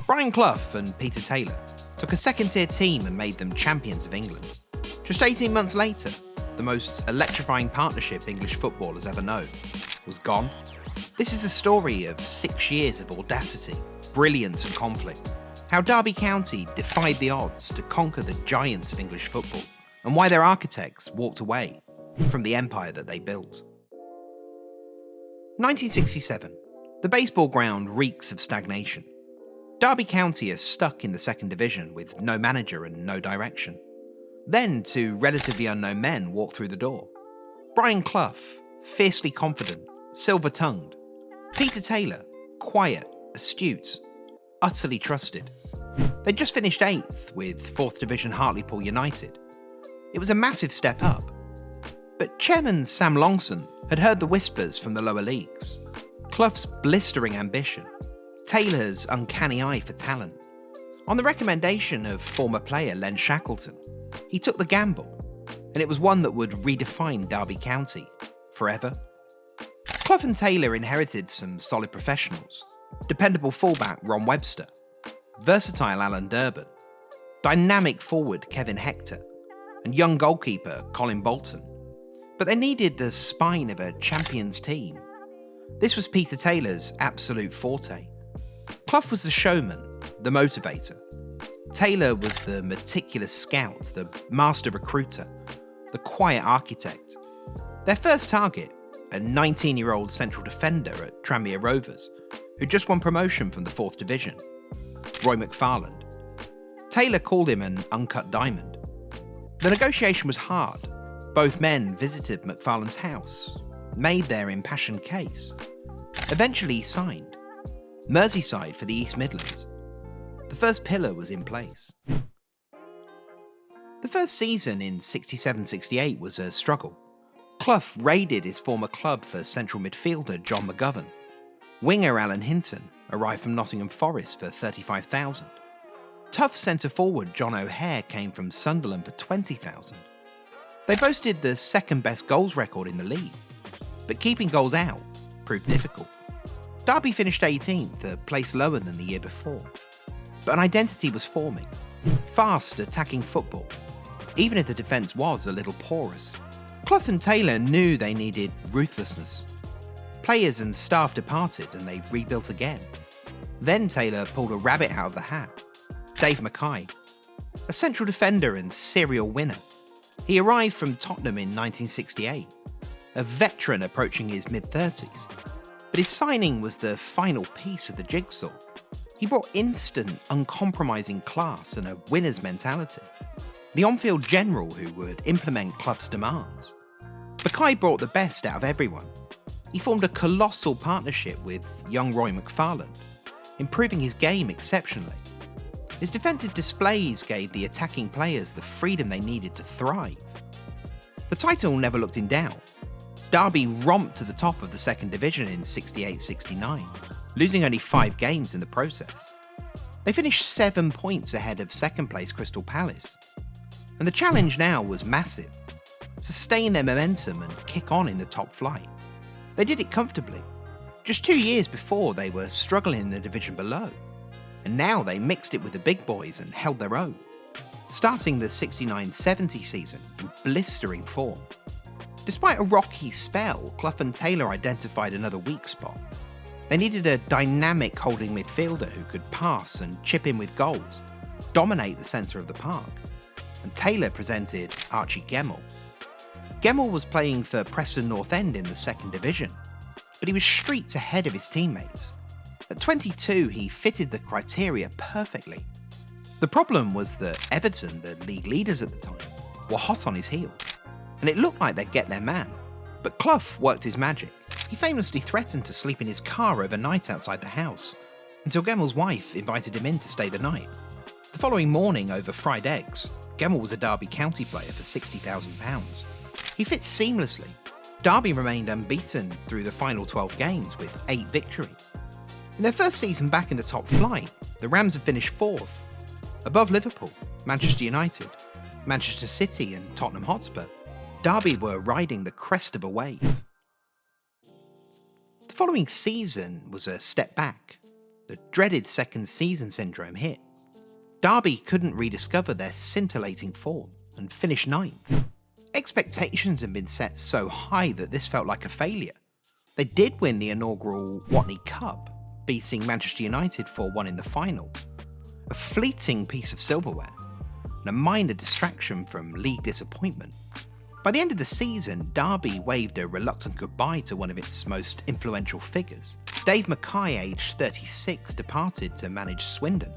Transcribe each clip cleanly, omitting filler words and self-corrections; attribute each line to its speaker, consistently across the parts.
Speaker 1: Brian Clough and Peter Taylor took a second-tier team and made them champions of England. Just 18 months later, the most electrifying partnership English football has ever known was gone. This is a story of 6 years of audacity, brilliance and conflict. How Derby County defied the odds to conquer the giants of English football, and why their architects walked away from the empire that they built. 1967. The baseball ground reeks of stagnation. Derby County are stuck in the second division with no manager and no direction. Then two relatively unknown men walk through the door. Brian Clough, fiercely confident, silver-tongued. Peter Taylor, quiet, astute, utterly trusted. They'd just finished 8th with 4th Division Hartlepool United. It was a massive step up. But Chairman Sam Longson had heard the whispers from the lower leagues. Clough's blistering ambition, Taylor's uncanny eye for talent. On the recommendation of former player Len Shackleton, he took the gamble, and it was one that would redefine Derby County forever. Clough and Taylor inherited some solid professionals. Dependable fullback Ron Webster, versatile Alan Durbin, dynamic forward Kevin Hector, and young goalkeeper Colin Bolton. But they needed the spine of a champions team. This was Peter Taylor's absolute forte. Clough was the showman, the motivator. Taylor was the meticulous scout, the master recruiter, the quiet architect. Their first target, a 19-year-old central defender at Tranmere Rovers, who just won promotion from the 4th Division, Roy McFarland. Taylor called him an uncut diamond. The negotiation was hard. Both men visited McFarland's house, made their impassioned case. Eventually he signed. Merseyside for the East Midlands. The first pillar was in place. The first season in 67-68 was a struggle. Clough raided his former club for central midfielder John McGovern. Winger Alan Hinton arrived from Nottingham Forest for $35,000. Tough centre-forward John O'Hare came from Sunderland for $20,000. They boasted the second best goals record in the league, but keeping goals out proved difficult. Derby finished 18th, a place lower than the year before. But an identity was forming. Fast, attacking football, even if the defence was a little porous. Clough and Taylor knew they needed ruthlessness. Players and staff departed and they rebuilt again. Then Taylor pulled a rabbit out of the hat. Dave Mackay, a central defender and serial winner. He arrived from Tottenham in 1968, a veteran approaching his mid-30s. But his signing was the final piece of the jigsaw. He brought instant, uncompromising class and a winner's mentality. The on-field general who would implement Clough's demands. Mackay brought the best out of everyone. He formed a colossal partnership with young Roy McFarland, improving his game exceptionally. His defensive displays gave the attacking players the freedom they needed to thrive. The title never looked in doubt. Derby romped to the top of the second division in 68-69, losing only 5 games in the process. They finished 7 points ahead of second place Crystal Palace. And the challenge now was massive. Sustain their momentum and kick on in the top flight. They did it comfortably. Just 2 years before they were struggling in the division below. And now they mixed it with the big boys and held their own, starting the 69-70 season in blistering form. Despite a rocky spell, Clough and Taylor identified another weak spot. They needed a dynamic holding midfielder who could pass and chip in with goals, dominate the centre of the park. And Taylor presented Archie Gemmell. Gemmell was playing for Preston North End in the second division, but he was streets ahead of his teammates. At 22, he fitted the criteria perfectly. The problem was that Everton, the league leaders at the time, were hot on his heels, and it looked like they'd get their man. But Clough worked his magic. He famously threatened to sleep in his car overnight outside the house, until Gemmell's wife invited him in to stay the night. The following morning, over fried eggs, Gemmell was a Derby County player for £60,000. He fit seamlessly. Derby remained unbeaten through the final 12 games with 8 victories. In their first season back in the top flight, the Rams had finished 4th, above Liverpool, Manchester United, Manchester City and Tottenham Hotspur. Derby were riding the crest of a wave. The following season was a step back. The dreaded second season syndrome hit. Derby couldn't rediscover their scintillating form and finished ninth. Expectations had been set so high that this felt like a failure. They did win the inaugural Watney Cup, beating Manchester United 4-1 in the final. A fleeting piece of silverware, and a minor distraction from league disappointment. By the end of the season, Derby waved a reluctant goodbye to one of its most influential figures. Dave Mackay, aged 36, departed to manage Swindon.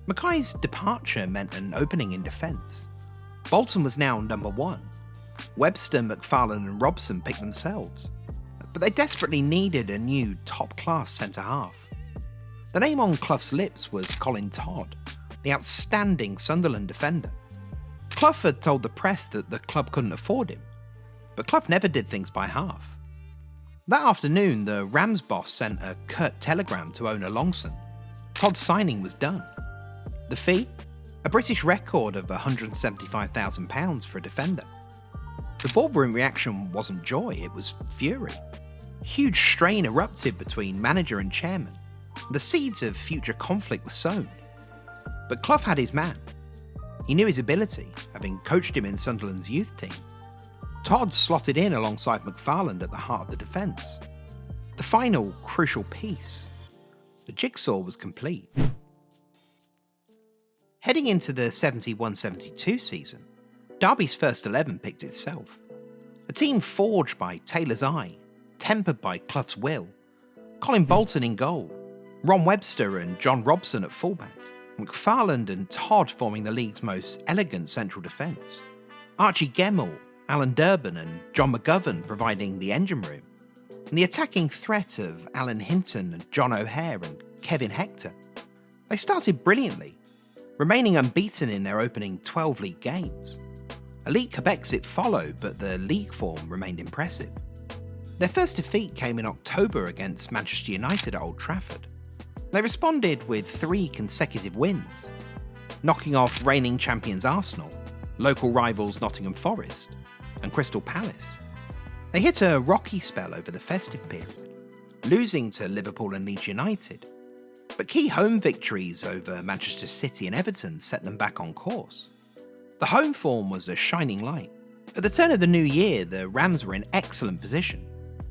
Speaker 1: Mackay's departure meant an opening in defence. Bolton was now number 1. Webster, McFarlane and Robson picked themselves. But they desperately needed a new top-class centre-half. The name on Clough's lips was Colin Todd, the outstanding Sunderland defender. Clough had told the press that the club couldn't afford him, but Clough never did things by half. That afternoon, the Rams boss sent a curt telegram to owner Longson. Todd's signing was done. The fee? A British record of £175,000 for a defender. The boardroom reaction wasn't joy, it was fury. Huge strain erupted between manager and chairman. The seeds of future conflict were sown. But Clough had his man. He knew his ability, having coached him in Sunderland's youth team. Todd slotted in alongside McFarlane at the heart of the defence. The final crucial piece. The jigsaw was complete. Heading into the 71-72 season, Derby's first 11 picked itself. A team forged by Taylor's eye, tempered by Clough's will. Colin Bolton in goal, Ron Webster and John Robson at fullback, McFarland and Todd forming the league's most elegant central defence. Archie Gemmell, Alan Durban and John McGovern providing the engine room. And the attacking threat of Alan Hinton and John O'Hare and Kevin Hector. They started brilliantly, remaining unbeaten in their opening 12 league games. A League Cup exit followed, but the league form remained impressive. Their first defeat came in October against Manchester United at Old Trafford. They responded with 3 consecutive wins, knocking off reigning champions Arsenal, local rivals Nottingham Forest, and Crystal Palace. They hit a rocky spell over the festive period, losing to Liverpool and Leeds United, but key home victories over Manchester City and Everton set them back on course. The home form was a shining light. At the turn of the new year, the Rams were in excellent position.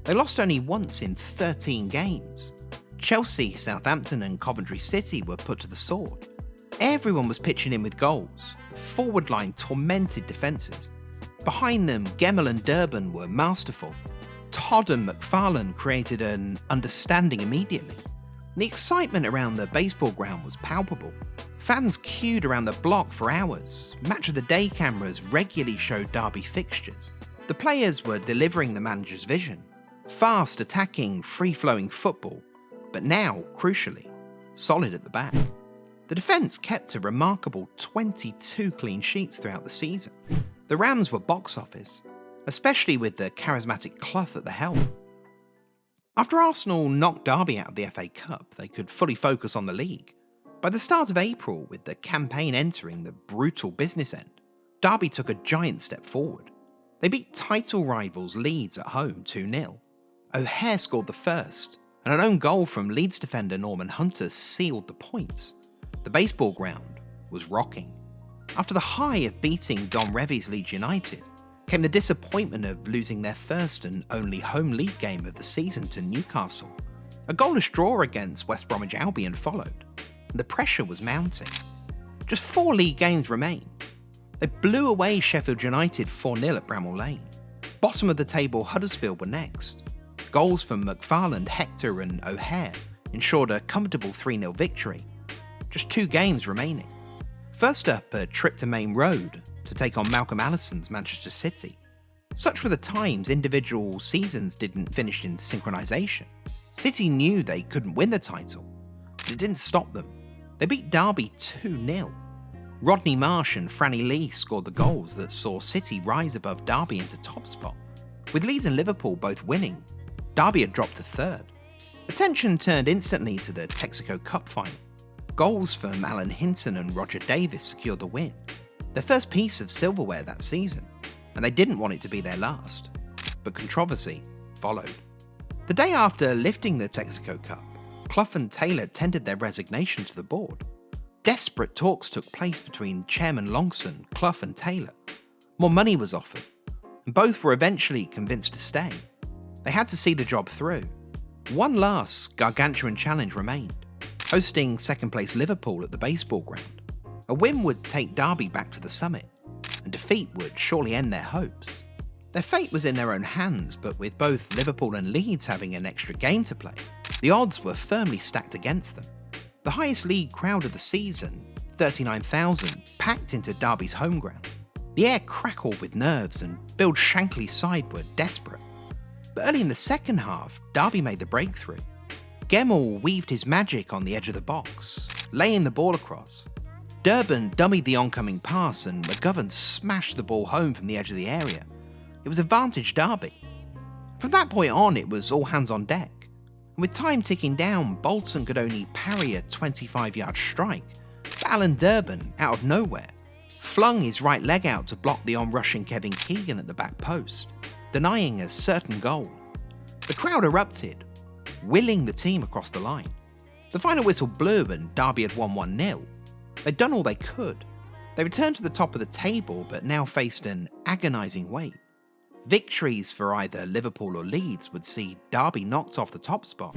Speaker 1: They lost only once in 13 games. Chelsea, Southampton and Coventry City were put to the sword. Everyone was pitching in with goals. The forward line tormented defences. Behind them, Gemmell and Durban were masterful. Todd and McFarlane created an understanding immediately. The excitement around the baseball ground was palpable. Fans queued around the block for hours. Match of the day cameras regularly showed Derby fixtures. The players were delivering the manager's vision. Fast, attacking, free-flowing football, but now, crucially, solid at the back. The defence kept a remarkable 22 clean sheets throughout the season. The Rams were box office, especially with the charismatic Clough at the helm. After Arsenal knocked Derby out of the FA Cup, they could fully focus on the league. By the start of April, with the campaign entering the brutal business end, Derby took a giant step forward. They beat title rivals Leeds at home 2-0. O'Hare scored the first, and an own goal from Leeds defender Norman Hunter sealed the points. The baseball ground was rocking. After the high of beating Don Revie's Leeds United, came the disappointment of losing their first and only home league game of the season to Newcastle. A goalless draw against West Bromwich Albion followed, and the pressure was mounting. Just 4 league games remained. They blew away Sheffield United 4-0 at Bramall Lane. Bottom of the table Huddersfield were next. Goals from McFarland, Hector and O'Hare ensured a comfortable 3-0 victory. Just 2 games remaining. First up, a trip to Main Road to take on Malcolm Allison's Manchester City. Such were the times individual seasons didn't finish in synchronisation. City knew they couldn't win the title, but it didn't stop them. They beat Derby 2-0. Rodney Marsh and Franny Lee scored the goals that saw City rise above Derby into top spot. With Leeds and Liverpool both winning, Derby had dropped to third. Attention turned instantly to the Texaco Cup final. Goals from Alan Hinton and Roger Davis secured the win, their first piece of silverware that season, and they didn't want it to be their last. But controversy followed. The day after lifting the Texaco Cup, Clough and Taylor tendered their resignation to the board. Desperate talks took place between Chairman Longson, Clough and Taylor. More money was offered, and both were eventually convinced to stay. They had to see the job through. One last gargantuan challenge remained, hosting second-place Liverpool at the baseball ground. A win would take Derby back to the summit, and defeat would surely end their hopes. Their fate was in their own hands, but with both Liverpool and Leeds having an extra game to play, the odds were firmly stacked against them. The highest league crowd of the season, 39,000, packed into Derby's home ground. The air crackled with nerves and Bill Shankly's side were desperate. But early in the second half, Derby made the breakthrough. Gemmell weaved his magic on the edge of the box, laying the ball across. Durban dummied the oncoming pass and McGovern smashed the ball home from the edge of the area. It was advantage Derby. From that point on, it was all hands on deck. And with time ticking down, Bolton could only parry a 25-yard strike. But Alan Durban, out of nowhere, flung his right leg out to block the on-rushing Kevin Keegan at the back post, denying a certain goal. The crowd erupted, willing the team across the line. The final whistle blew and Derby had won 1-0. They'd done all they could. They returned to the top of the table but now faced an agonising wait. Victories for either Liverpool or Leeds would see Derby knocked off the top spot.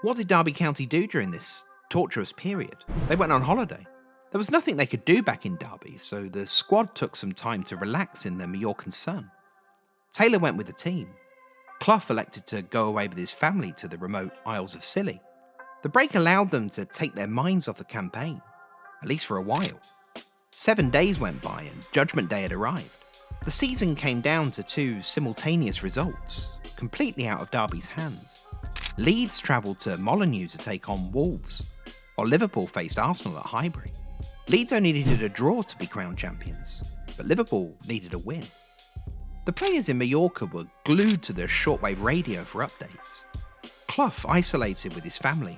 Speaker 1: What did Derby County do during this torturous period? They went on holiday. There was nothing they could do back in Derby, so the squad took some time to relax in the Mallorcan sun. Taylor went with the team. Clough elected to go away with his family to the remote Isles of Scilly. The break allowed them to take their minds off the campaign, at least for a while. 7 days went by and Judgment Day had arrived. The season came down to two simultaneous results, completely out of Derby's hands. Leeds travelled to Molineux to take on Wolves, while Liverpool faced Arsenal at Highbury. Leeds only needed a draw to be crowned champions, but Liverpool needed a win. The players in Mallorca were glued to their shortwave radio for updates. Clough, isolated with his family,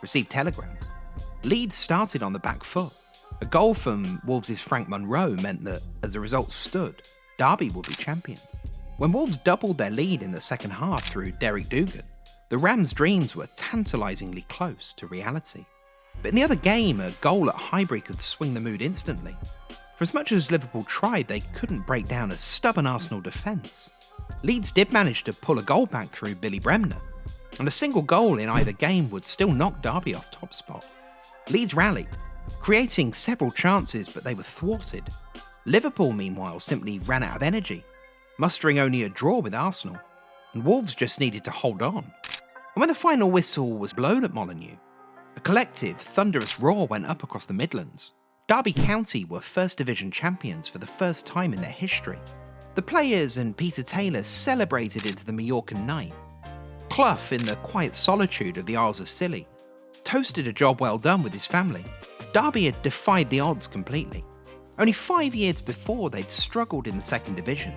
Speaker 1: received telegrams. Leeds started on the back foot. A goal from Wolves' Frank Munro meant that, as the results stood, Derby would be champions. When Wolves doubled their lead in the second half through Derek Dugan, the Rams' dreams were tantalisingly close to reality. But in the other game, a goal at Highbury could swing the mood instantly. For as much as Liverpool tried, they couldn't break down a stubborn Arsenal defence. Leeds did manage to pull a goal back through Billy Bremner, and a single goal in either game would still knock Derby off top spot. Leeds rallied, creating several chances, but they were thwarted. Liverpool, meanwhile, simply ran out of energy, mustering only a draw with Arsenal, and Wolves just needed to hold on. And when the final whistle was blown at Molineux, a collective, thunderous roar went up across the Midlands. Derby County were First Division champions for the first time in their history. The players and Peter Taylor celebrated into the Mallorcan night. Clough, in the quiet solitude of the Isles of Scilly, toasted a job well done with his family. Derby had defied the odds completely. Only 5 years before, they'd struggled in the second division,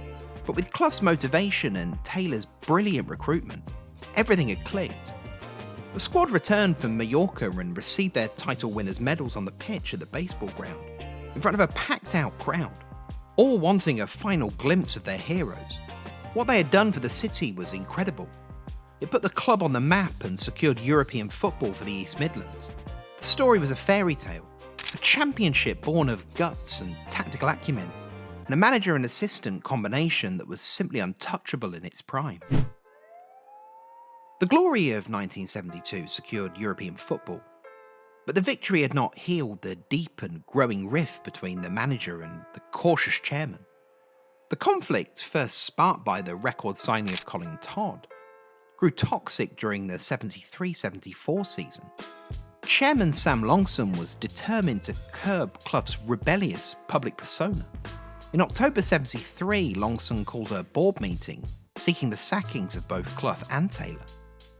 Speaker 1: but with Clough's motivation and Taylor's brilliant recruitment, everything had clicked. The squad returned from Mallorca and received their title winners' medals on the pitch at the baseball ground, in front of a packed-out crowd, all wanting a final glimpse of their heroes. What they had done for the city was incredible. It put the club on the map and secured European football for the East Midlands. The story was a fairy tale, a championship born of guts and tactical acumen, and a manager and assistant combination that was simply untouchable in its prime. The glory of 1972 secured European football, but the victory had not healed the deep and growing rift between the manager and the cautious chairman. The conflict, first sparked by the record signing of Colin Todd, grew toxic during the 73-74 season. Chairman Sam Longson was determined to curb Clough's rebellious public persona. In October 73, Longson called a board meeting seeking the sackings of both Clough and Taylor,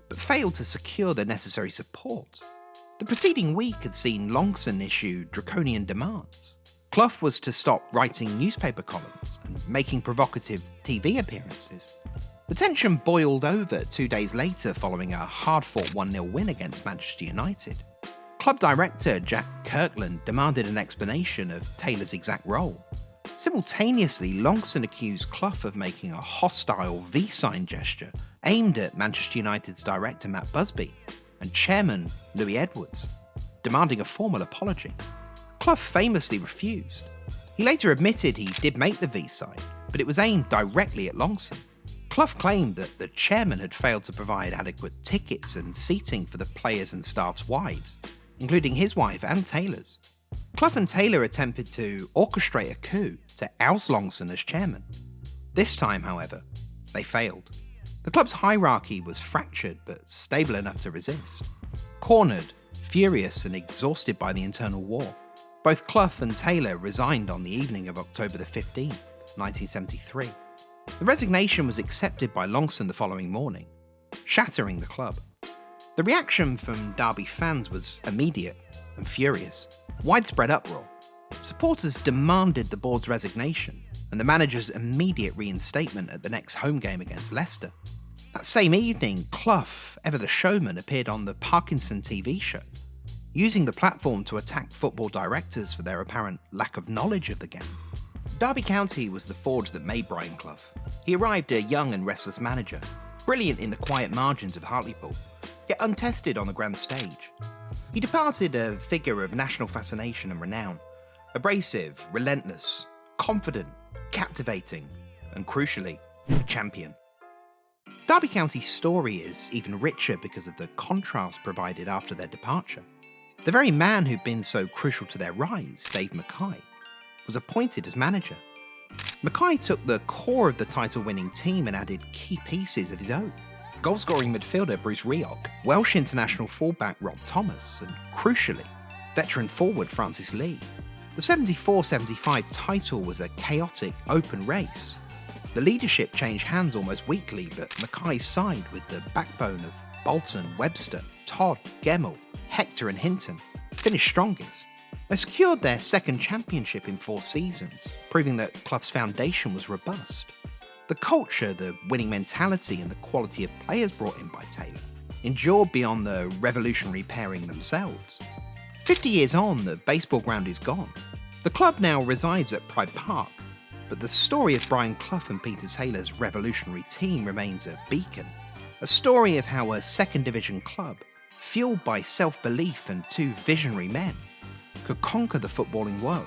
Speaker 1: but failed to secure the necessary support. The preceding week had seen Longson issue draconian demands. Clough was to stop writing newspaper columns and making provocative TV appearances. The tension boiled over 2 days later following a hard-fought 1-0 win against Manchester United. Club director Jack Kirkland demanded an explanation of Taylor's exact role. Simultaneously, Longson accused Clough of making a hostile V-sign gesture aimed at Manchester United's director Matt Busby and chairman Louis Edwards, demanding a formal apology. Clough famously refused. He later admitted he did make the V-sign, but it was aimed directly at Longson. Clough claimed that the chairman had failed to provide adequate tickets and seating for the players' and staff's wives, including his wife and Taylor's. Clough and Taylor attempted to orchestrate a coup to oust Longson as chairman. This time, however, they failed. The club's hierarchy was fractured but stable enough to resist. Cornered, furious and exhausted by the internal war, both Clough and Taylor resigned on the evening of October the 15th, 1973. The resignation was accepted by Longson the following morning, shattering the club. The reaction from Derby fans was immediate and furious. Widespread uproar. Supporters demanded the board's resignation and the manager's immediate reinstatement at the next home game against Leicester. That same evening, Clough, ever the showman, appeared on the Parkinson TV show, using the platform to attack football directors for their apparent lack of knowledge of the game. Derby County was the forge that made Brian Clough. He arrived a young and restless manager, brilliant in the quiet margins of Hartlepool, yet untested on the grand stage. He departed a figure of national fascination and renown, abrasive, relentless, confident, captivating, and crucially, a champion. Derby County's story is even richer because of the contrast provided after their departure. The very man who'd been so crucial to their rise, Dave Mackay, was appointed as manager. Mackay took the core of the title-winning team and added key pieces of his own. Goal-scoring midfielder Bruce Rioch, Welsh international fullback Rob Thomas, and crucially, veteran forward Francis Lee. The 74-75 title was a chaotic, open race. The leadership changed hands almost weekly, but Mackay's side, with the backbone of Bolton, Webster, Todd, Gemmell, Hector and Hinton, finished strongest. They secured their second championship in 4 seasons, proving that Clough's foundation was robust. The culture, the winning mentality and the quality of players brought in by Taylor endured beyond the revolutionary pairing themselves. 50 years on, the baseball ground is gone. The club now resides at Pride Park, but the story of Brian Clough and Peter Taylor's revolutionary team remains a beacon. A story of how a second division club, fueled by self-belief and 2 visionary men, could conquer the footballing world.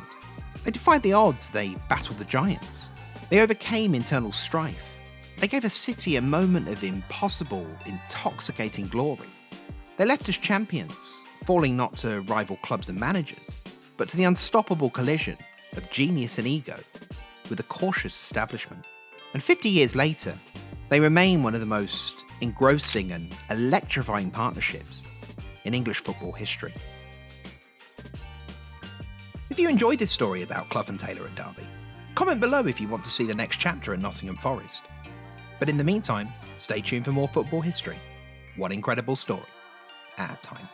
Speaker 1: They defied the odds, they battled the giants. They overcame internal strife. They gave a city a moment of impossible, intoxicating glory. They left as champions, falling not to rival clubs and managers, but to the unstoppable collision of genius and ego with a cautious establishment. And 50 years later, they remain one of the most engrossing and electrifying partnerships in English football history. If you enjoyed this story about Clough and Taylor at Derby, comment below if you want to see the next chapter at Nottingham Forest. But in the meantime, stay tuned for more football history, one incredible story at a time.